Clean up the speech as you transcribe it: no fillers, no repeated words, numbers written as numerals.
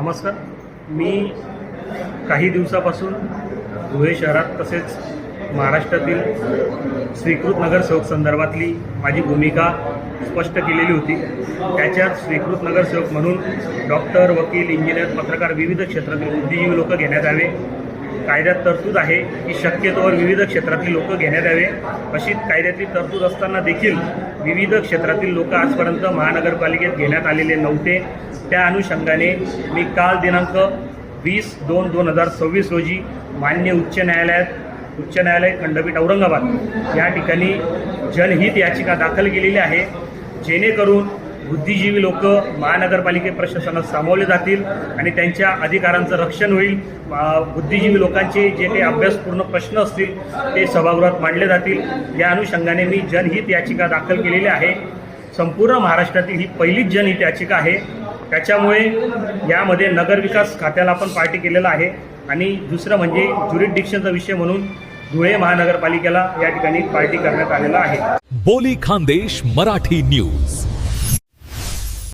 नमस्कार. मी काही दिवसापासून धुळे शहरात तसेच महाराष्ट्रातील स्वीकृत नगरसेवक संदर्भातली माझी भूमिका स्पष्ट केलेली होती. त्याच्यात स्वीकृत नगरसेवक म्हणून डॉक्टर, वकील, इंजिनियर, पत्रकार विविध क्षेत्रातील बुद्धिजीवी लोक घेण्यात यावे. कायद्यात तरतूद आहे की शक्यतोवर विविध क्षेत्रातील लोक घेण्यात यावे. अशी कायद्यातली तरतूद असताना देखील विविध क्षेत्रातील लोक आजपर्यंत महानगरपालिकेत घेण्यात आलेले नव्हते. त्या अनुषंगाने मी काल दिनांक 20/2/2026 रोजी मान्य उच्च न्यायालय खंडपीठ औरंगाबाद या ठिकाणी जनहित याचिका दाखल केलेली आहे, जेणेकरून बुद्धिजीवी लोक महानगरपालिके प्रशासनात सामावले जातील आणि त्यांच्या अधिकारांचं रक्षण होईल. बुद्धिजीवी लोकांचे जे काही अभ्यासपूर्ण प्रश्न असतील ते सभागृहात मांडले जातील. या अनुषंगाने मी जनहित याचिका दाखल केलेली आहे. संपूर्ण महाराष्ट्रातील ही पहिलीच जनहित याचिका आहे. त्याच्यामुळे यामध्ये नगरविकास खात्याला पण पार्टी केलेला आहे आणि दुसरं म्हणजे ज्युरिडिक्शनचा विषय म्हणून धुळे महानगरपालिकेला या ठिकाणी पार्टी करण्यात आलेला आहे. बोली खानदेश मराठी न्यूज.